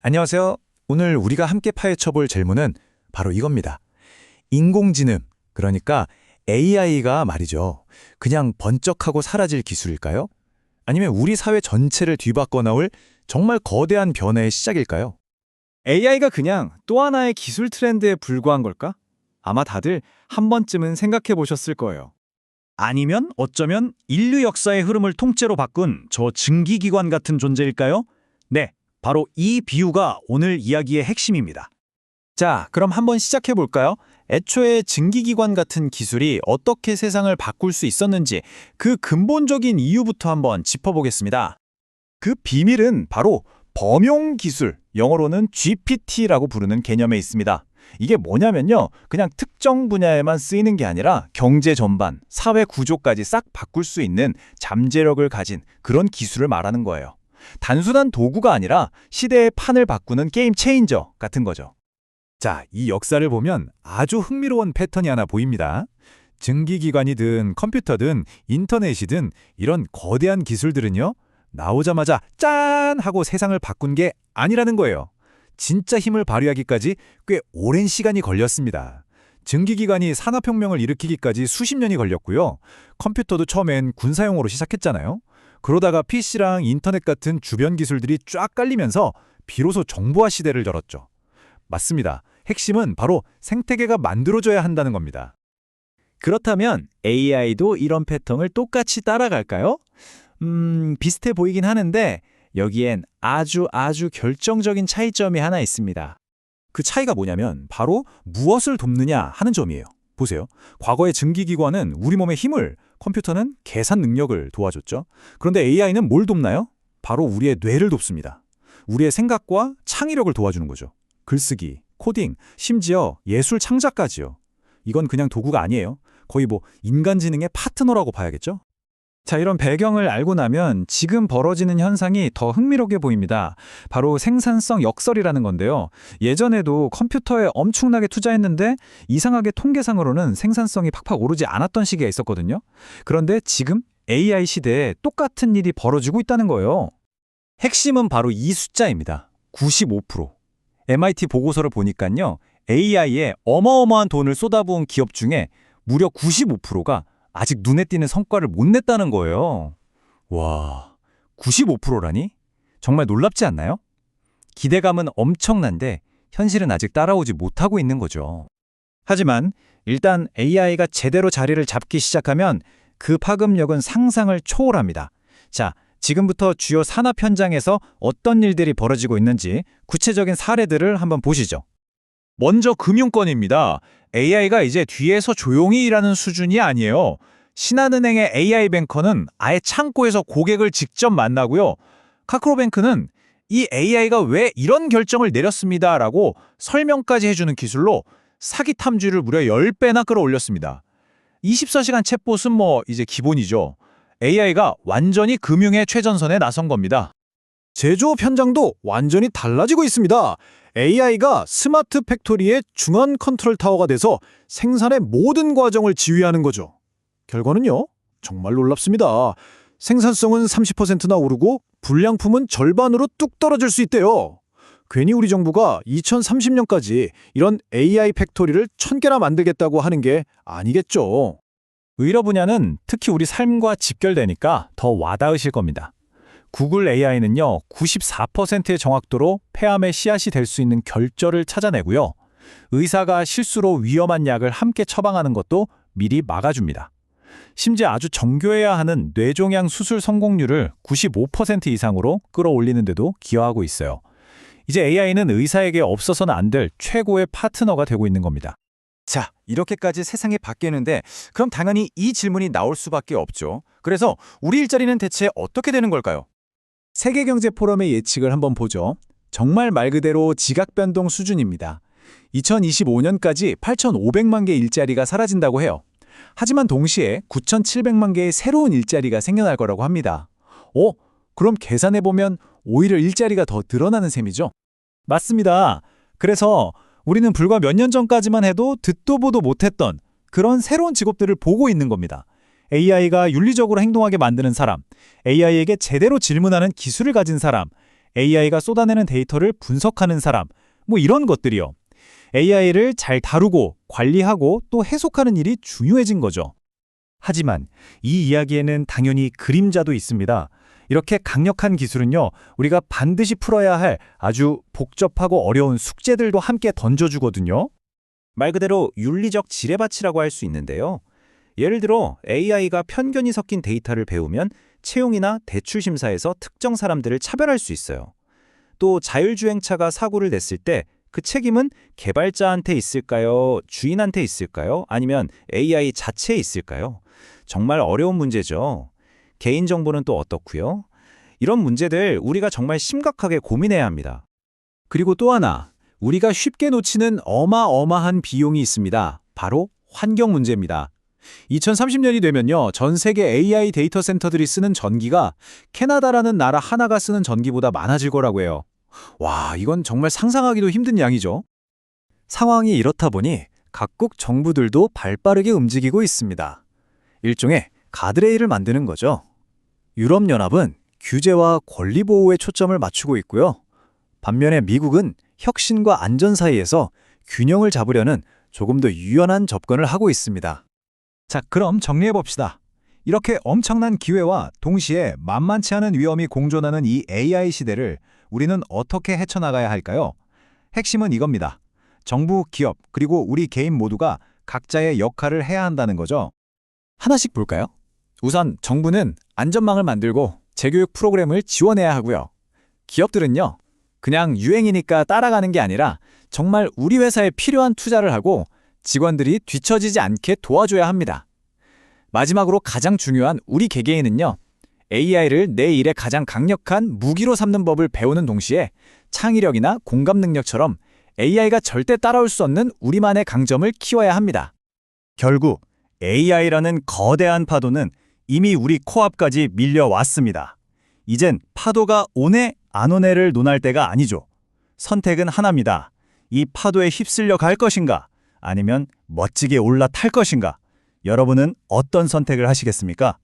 안녕하세요. 오늘 우리가 함께 파헤쳐볼 질문은 바로 이겁니다. 인공지능, 그러니까 AI가 말이죠. 그냥 번쩍하고 사라질 기술일까요? 아니면 우리 사회 전체를 뒤바꿔 나올 정말 거대한 변화의 시작일까요? AI가 그냥 또 하나의 기술 트렌드에 불과한 걸까? 아마 다들 한 번쯤은 생각해 보셨을 거예요. 아니면 어쩌면 인류 역사의 흐름을 통째로 바꾼 저 증기기관 같은 존재일까요? 네, 바로 이 비유가 오늘 이야기의 핵심입니다. 자, 그럼 한번 시작해 볼까요? 애초에 증기기관 같은 기술이 어떻게 세상을 바꿀 수 있었는지 그 근본적인 이유부터 한번 짚어보겠습니다. 그 비밀은 바로 범용 기술, 영어로는 GPT라고 부르는 개념에 있습니다. 이게 뭐냐면요, 그냥 특정 분야에만 쓰이는 게 아니라 경제 전반, 사회 구조까지 싹 바꿀 수 있는 잠재력을 가진 그런 기술을 말하는 거예요. 단순한 도구가 아니라 시대의 판을 바꾸는 게임 체인저 같은 거죠. 자, 이 역사를 보면 아주 흥미로운 패턴이 하나 보입니다. 증기기관이든 컴퓨터든 인터넷이든 이런 거대한 기술들은요, 나오자마자 짠! 하고 세상을 바꾼 게 아니라는 거예요. 진짜 힘을 발휘하기까지 꽤 오랜 시간이 걸렸습니다. 증기기관이 산업혁명을 일으키기까지 수십 년이 걸렸고요. 컴퓨터도 처음엔 군사용으로 시작했잖아요. 그러다가 PC랑 인터넷 같은 주변 기술들이 쫙 깔리면서 비로소 정보화 시대를 열었죠. 맞습니다. 핵심은 바로 생태계가 만들어져야 한다는 겁니다. 그렇다면 AI도 이런 패턴을 똑같이 따라갈까요? 비슷해 보이긴 하는데 여기엔 아주 결정적인 차이점이 하나 있습니다. 그 차이가 뭐냐면 바로 무엇을 돕느냐 하는 점이에요. 보세요. 과거의 증기기관은 우리 몸의 힘을, 컴퓨터는 계산 능력을 도와줬죠. 그런데 AI는 뭘 돕나요? 바로 우리의 뇌를 돕습니다. 우리의 생각과 창의력을 도와주는 거죠. 글쓰기, 코딩, 심지어 예술 창작까지요. 이건 그냥 도구가 아니에요. 거의 인간지능의 파트너라고 봐야겠죠? 자, 이런 배경을 알고 나면 지금 벌어지는 현상이 더 흥미롭게 보입니다. 바로 생산성 역설이라는 건데요. 예전에도 컴퓨터에 엄청나게 투자했는데 이상하게 통계상으로는 생산성이 팍팍 오르지 않았던 시기가 있었거든요. 그런데 지금 AI 시대에 똑같은 일이 벌어지고 있다는 거예요. 핵심은 바로 이 숫자입니다. 95%. MIT 보고서를 보니까요, AI에 어마어마한 돈을 쏟아부은 기업 중에 무려 95%가 아직 눈에 띄는 성과를 못 냈다는 거예요. 와, 95%라니? 정말 놀랍지 않나요? 기대감은 엄청난데 현실은 아직 따라오지 못하고 있는 거죠. 하지만 일단 AI가 제대로 자리를 잡기 시작하면 그 파급력은 상상을 초월합니다. 자, 지금부터 주요 산업 현장에서 어떤 일들이 벌어지고 있는지 구체적인 사례들을 한번 보시죠. 먼저 금융권입니다. AI가 이제 뒤에서 조용히 일하는 수준이 아니에요. 신한은행의 AI 뱅커는 아예 창고에서 고객을 직접 만나고요. 카카오뱅크는 이 AI가 왜 이런 결정을 내렸습니다라고 설명까지 해주는 기술로 사기 탐지를 무려 10배나 끌어올렸습니다. 24시간 챗봇은 이제 기본이죠. AI가 완전히 금융의 최전선에 나선 겁니다. 제조업 현장도 완전히 달라지고 있습니다. AI가 스마트 팩토리의 중앙 컨트롤 타워가 돼서 생산의 모든 과정을 지휘하는 거죠. 결과는요, 정말 놀랍습니다. 생산성은 30%나 오르고 불량품은 절반으로 뚝 떨어질 수 있대요. 괜히 우리 정부가 2030년까지 이런 AI 팩토리를 1000개나 만들겠다고 하는 게 아니겠죠. 의료 분야는 특히 우리 삶과 직결되니까 더 와닿으실 겁니다. 구글 AI는요, 94%의 정확도로 폐암의 씨앗이 될 수 있는 결절을 찾아내고요. 의사가 실수로 위험한 약을 함께 처방하는 것도 미리 막아줍니다. 심지어 아주 정교해야 하는 뇌종양 수술 성공률을 95% 이상으로 끌어올리는 데도 기여하고 있어요. 이제 AI는 의사에게 없어서는 안 될 최고의 파트너가 되고 있는 겁니다. 자, 이렇게까지 세상이 바뀌는데 그럼 당연히 이 질문이 나올 수밖에 없죠. 그래서 우리 일자리는 대체 어떻게 되는 걸까요? 세계경제포럼의 예측을 한번 보죠. 정말 말 그대로 지각변동 수준입니다. 2025년까지 8,500만 개의 일자리가 사라진다고 해요. 하지만 동시에 9,700만 개의 새로운 일자리가 생겨날 거라고 합니다. 그럼 계산해보면 오히려 일자리가 더 늘어나는 셈이죠? 맞습니다. 그래서 우리는 불과 몇 년 전까지만 해도 듣도 보도 못했던 그런 새로운 직업들을 보고 있는 겁니다. AI가 윤리적으로 행동하게 만드는 사람, AI에게 제대로 질문하는 기술을 가진 사람, AI가 쏟아내는 데이터를 분석하는 사람, 뭐 이런 것들이요. AI를 잘 다루고 관리하고 또 해석하는 일이 중요해진 거죠. 하지만 이 이야기에는 당연히 그림자도 있습니다. 이렇게 강력한 기술은요, 우리가 반드시 풀어야 할 아주 복잡하고 어려운 숙제들도 함께 던져주거든요. 말 그대로 윤리적 지뢰밭이라고 할 수 있는데요. 예를 들어 AI가 편견이 섞인 데이터를 배우면 채용이나 대출 심사에서 특정 사람들을 차별할 수 있어요. 또 자율주행차가 사고를 냈을 때 그 책임은 개발자한테 있을까요? 주인한테 있을까요? 아니면 AI 자체에 있을까요? 정말 어려운 문제죠. 개인정보는 또 어떻고요? 이런 문제들 우리가 정말 심각하게 고민해야 합니다. 그리고 또 하나, 우리가 쉽게 놓치는 어마어마한 비용이 있습니다. 바로 환경 문제입니다. 2030년이 되면요, 전 세계 AI 데이터 센터들이 쓰는 전기가 캐나다라는 나라 하나가 쓰는 전기보다 많아질 거라고 해요. 와, 이건 정말 상상하기도 힘든 양이죠. 상황이 이렇다 보니 각국 정부들도 발빠르게 움직이고 있습니다. 일종의 가드레일을 만드는 거죠. 유럽연합은 규제와 권리 보호에 초점을 맞추고 있고요. 반면에 미국은 혁신과 안전 사이에서 균형을 잡으려는 조금 더 유연한 접근을 하고 있습니다. 자, 그럼 정리해봅시다. 이렇게 엄청난 기회와 동시에 만만치 않은 위험이 공존하는 이 AI 시대를 우리는 어떻게 헤쳐나가야 할까요? 핵심은 이겁니다. 정부, 기업, 그리고 우리 개인 모두가 각자의 역할을 해야 한다는 거죠. 하나씩 볼까요? 우선 정부는 안전망을 만들고 재교육 프로그램을 지원해야 하고요. 기업들은요, 그냥 유행이니까 따라가는 게 아니라 정말 우리 회사에 필요한 투자를 하고 직원들이 뒤처지지 않게 도와줘야 합니다. 마지막으로 가장 중요한 우리 개개인은요, AI를 내 일에 가장 강력한 무기로 삼는 법을 배우는 동시에 창의력이나 공감 능력처럼 AI가 절대 따라올 수 없는 우리만의 강점을 키워야 합니다. 결국 AI라는 거대한 파도는 이미 우리 코앞까지 밀려왔습니다. 이젠 파도가 오네 안 오네를 논할 때가 아니죠. 선택은 하나입니다. 이 파도에 휩쓸려 갈 것인가? 아니면 멋지게 올라탈 것인가? 여러분은 어떤 선택을 하시겠습니까?